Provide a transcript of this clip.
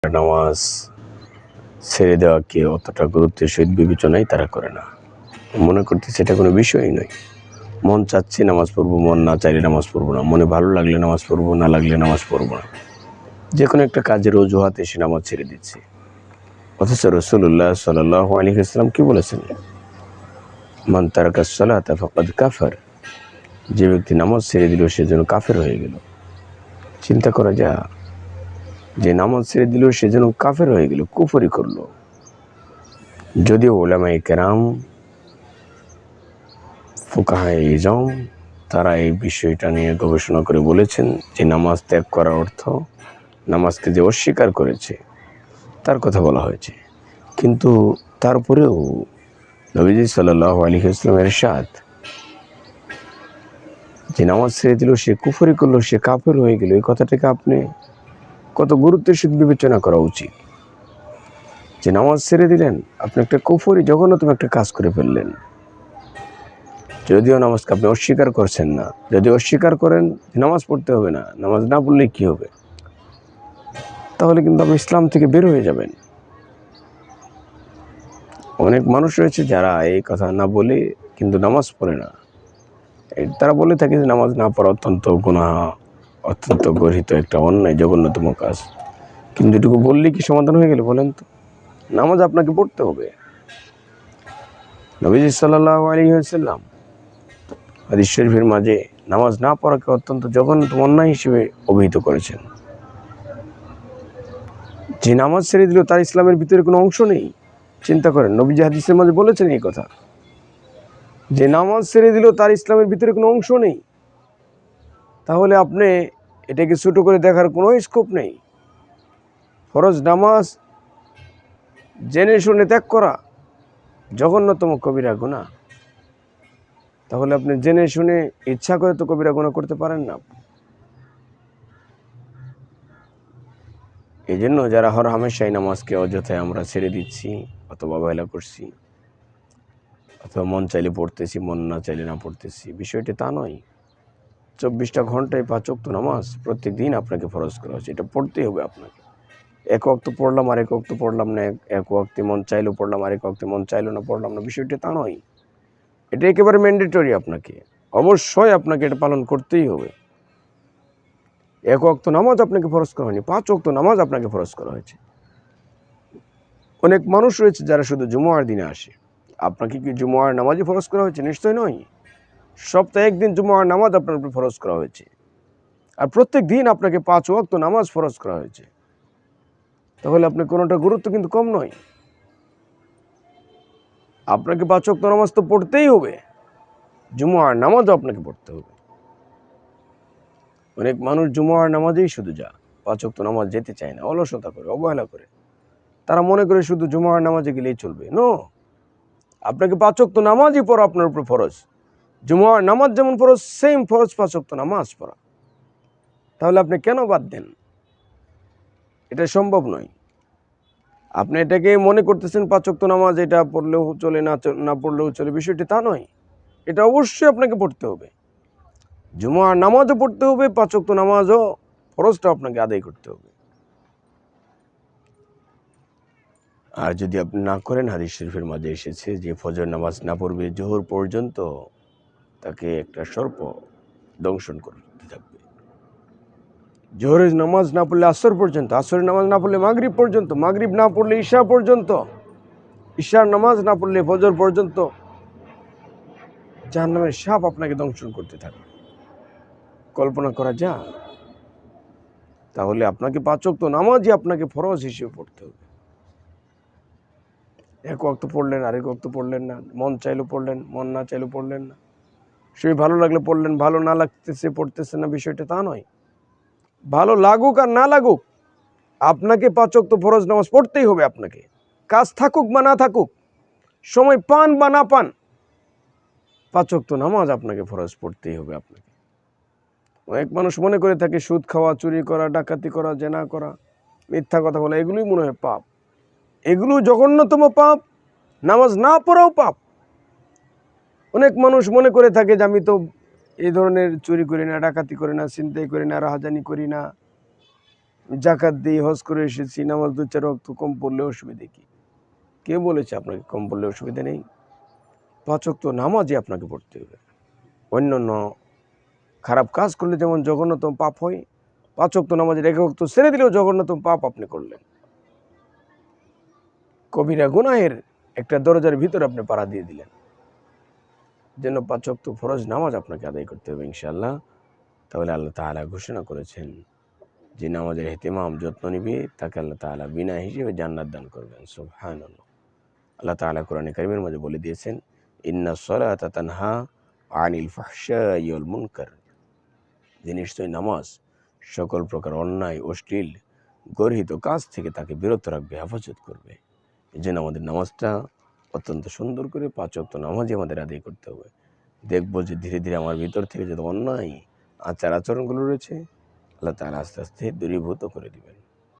নামাজ ছেড়ে দেওয়াকে অতটা গুরুত্বের সহিত বিবেচনাই তারা করে না, মনে করতেছে এটা কোনো বিষয়ই নয়। মন চাচ্ছে নামাজ পড়বো, মন না চাইলে নামাজ পড়বো না, মনে ভালো লাগলে নামাজ পড়বো, না লাগলে নামাজ পড়বো না, যে কোনো একটা কাজের অজুহাতে সে নামাজ ছেড়ে দিচ্ছে। অথচ রাসূলুল্লাহ সাল্লাল্লাহু আলাইহি ওয়াসাল্লাম কি বলেছেন? মান তারাকা সালাতা ফাকাদ কাফার, যে ব্যক্তি নামাজ ছেড়ে দিল সে যেন কাফের হয়ে গেল। চিন্তা করা যা, যে নামাজ ছেড়ে দিল সে যেন কাফের হয়ে গেল, কুফরি করলো। যদিও উলামায়ে কেরাম, ফুকাহায়ে ইজম তারা এই বিষয়টা নিয়ে গবেষণা করে বলেছেন যে নামাজ ত্যাগ করার অর্থ নামাজকে যে অস্বীকার করেছে তার কথা বলা হয়েছে। কিন্তু তারপরেও নবীজি সাল্লাল্লাহু আলাইহি ওয়াসাল্লামের ইরশাদ যে নামাজ ছেড়ে দিল সে কুফরি করলো, সে কাফের হয়ে গেল, এই কথাটাকে আপনি কত গুরুত্বের সাথে বিবেচনা করা উচিত। যে নামাজ ছেড়ে দিলেন, আপনি একটা কুফরি জঘন্যতম একটা কাজ করে ফেললেন। যদিও নামাজকে আপনি অস্বীকার করছেন না, যদি অস্বীকার করেন নামাজ পড়তে হবে না, নামাজ না পড়লে কি হবে, তাহলে কিন্তু আপনি ইসলাম থেকে বের হয়ে যাবেন। অনেক মানুষ রয়েছে যারা এই কথা না বলে কিন্তু নামাজ পড়ে না। তারা বলে থাকে যে নামাজ না পড়া অত্যন্ত গুনাহ, অত্যন্ত গর্হিত একটা অন্যায়, জঘন্যতম কাজ। কিন্তু এটুকু বললে কি সমাধান হয়ে গেল বলেন তো? নামাজ আপনাকে পড়তে হবে। নবীজি সাল্লাল্লাহু আলাইহি ওয়াসাল্লাম হাদিস শরীফের মাঝে নামাজ না পড়াকে অত্যন্ত জঘন্যতম অন্যায় হিসেবে অভিহিত করেছেন। যে নামাজ ছেড়ে দিল তার ইসলামের ভিতরে কোনো অংশ নেই। চিন্তা করেন, নবীজি হাদিসের মাঝে বলেছেন এই কথা, যে নামাজ ছেড়ে দিল তার ইসলামের ভিতরে কোনো অংশ নেই। তাহলে আপনি এটাকে ছোট করে দেখার কোনো স্কোপ নেই। ফরজ নামাজ জেনে শুনে ত্যাগ করা জঘন্যতম কবিরা গুনাহ। তাহলে আপনি জেনে শুনে ইচ্ছা করে তো কবিরা গুনাহ করতে পারেন না। এই জন্য যারা হর হামেশাই নামাজকে অযথায় আমরা ছেড়ে দিচ্ছি অথবা অবহেলা করছি, অথবা মন চাইলে পড়তেছি, মন না চাইলে না পড়তেছি, বিষয়টি তা নয়। 24টা ঘন্টায় 5 ওয়াক্ত নামাজ প্রত্যেক দিন আপনাকে ফরজ করা হচ্ছে, এটা পড়তেই হবে আপনাকে। এক ওয়াক্ত পড়লাম আর এক ওয়াক্ত পড়লাম না, এক ওয়াক্তে মন চাইলেও পড়লাম আর এক ওয়াক্তে মন চাইলেও না পড়লাম না, বিষয়টি তা নয়। এটা একেবারে ম্যান্ডেটরি, আপনাকে অবশ্যই আপনাকে এটা পালন করতেই হবে। এক ওয়াক্ত নামাজ আপনাকে ফরজ করা হয়নি, 5 ওয়াক্ত নামাজ আপনাকে ফরজ করা হয়েছে। অনেক মানুষ রয়েছে যারা শুধু জুমার দিনে আসে। আপনাকে কি জুমার নামাজই ফরজ করা হয়েছে? নিশ্চয় নয়। সপ্তাহে একদিন জুমার নামাজ আপনার উপর ফরজ করা হয়েছে, আর প্রত্যেক দিন আপনাকে 5 ওয়াক্ত নামাজ ফরজ করা হয়েছে। তাহলে আপনি কোনোটা গুরুত্ব কিন্তু কম নয়। আপনাকে 5 ওয়াক্ত নামাজ তো পড়তেই হবে, জুমার নামাজও আপনাকে পড়তে হবে। অনেক মানুষ জুমার নামাজেই শুধু 5 ওয়াক্ত নামাজ যেতে চায় না, অলসতা করে, অবহেলা করে। তারা মনে করে শুধু জুমার নামাজে গেলেই চলবে। নো, আপনাকে 5 ওয়াক্ত নামাজই পড়া আপনার উপর ফরজ। জুমার নামাজ যেমন ফরজ, সেম ফরজ 5 ওয়াক্ত নামাজ পড়া। তাহলে আপনি কেন বাদ দেন? এটা সম্ভব নয়। আপনি এটাকে মনে করতেছেন 5 ওয়াক্ত নামাজ এটা পড়লেও চলে, না পড়লেও চলে, বিষয়টি তা নয়। এটা অবশ্যই আপনাকে পড়তে হবে। জুমার নামাজও পড়তে হবে, 5 ওয়াক্ত নামাজও ফরজটা আপনাকে আদায় করতে হবে। আর যদি আপনি না করেন, হাদিস শরীফের মাঝে এসেছে যে ফজর নামাজ না পড়বে জোহর পর্যন্ত তাকে একটা সর্প দংশন করতে থাকবে। জোহরের নামাজ না পড়লে আসর পর্যন্ত, আসরের নামাজ না পড়লে মাগরিব পর্যন্ত, মাগরিব না পড়লে ঈশা পর্যন্ত, ঈশার নামাজ না পড়লে ফজর পর্যন্ত জাহান্নামের সাপ আপনাকে দংশন করতে থাকবে। কল্পনা করা যায়? তাহলে আপনাকে 5 ওয়াক্ত নামাজই আপনাকে ফরজ হিসেবে পড়তে হবে। এক ওয়াক্ত পড়লেন, আরেক ওয়াক্ত পড়লেন না, মন চাইলেও পড়লেন, মন না চাইলেও পড়লেন না, সেই ভালো লাগলে পড়লেন, ভালো না লাগতেছে পড়তেছে না, বিষয়টা তা নয়। ভালো লাগুক আর না লাগুক আপনাকে 5 ওয়াক্ত ফরজ নামাজ পড়তেই হবে। আপনাকে কাজ থাকুক বা না থাকুক, সময় পান বা না পান, 5 ওয়াক্ত নামাজ আপনাকে ফরজ পড়তেই হবে আপনাকে। অনেক মানুষ মনে করে থাকে সুদ খাওয়া, চুরি করা, ডাকাতি করা, জেনা করা, মিথ্যা কথা বলা, এগুলোই মনে হয় পাপ। এগুলো জঘন্যতম পাপ, নামাজ না পড়াও পাপ। অনেক মানুষ মনে করে থাকে যে আমি তো এই ধরনের চুরি করি না, ডাকাতি করি না, ছিনতাই করি না, রাহাজানি করি না, জাকাত দিয়ে হজ করে এসেছি, নামাজ 2-4 ওয়াক্ত কম পড়লে অসুবিধে কি? কে বলেছে আপনাকে কম পড়লে অসুবিধা নেই? 5 ওয়াক্ত নামাজই আপনাকে পড়তে হবে। অন্যান্য খারাপ কাজ করলে যেমন জঘন্যতম পাপ হয়, 5 ওয়াক্ত নামাজের 1 ওয়াক্ত ছেড়ে দিলেও জঘন্যতম পাপ আপনি করলেন। কবিরা গুনাহের একটা দরজার ভিতরে আপনি পাড়া দিয়ে দিলেন। যেন 5 ওয়াক্ত ফরজ নামাজ আপনাকে আদায় করতে হবে ইনশাআল্লাহ। তাহলে আল্লাহ তাআলা ঘোষণা করেছেন যে নামাজের ইহতিমাম যত্ন নিবে তাকে আল্লাহ তাআলা বিনা হিসেবে জান্নাত দান করবেন। সুবহানাল্লাহ। আল্লাহ তাআলা কোরআনে কারীমের মধ্যে বলে দিয়েছেন, ইন্নাস সালাতা তানহা আনিল ফাহশাই ওয়াল মুনকার, যে নিশ্চয়ই নামাজ সকল প্রকার অন্যায়, অশ্লীল, গর্হিত কাজ থেকে তাকে বিরত রাখবে, হেফাজত করবে। এই জন্য আমাদের নামাজটা অত্যন্ত সুন্দর করে 5 ওয়াক্ত নামাজই আমাদের আদায় করতে হবে। দেখব যে ধীরে ধীরে আমার ভিতর থেকে যত অন্যায় আচার আচরণগুলো রয়েছে আল্লাহ তাআলা আস্তে আস্তে দূরীভূত করে দিবেন।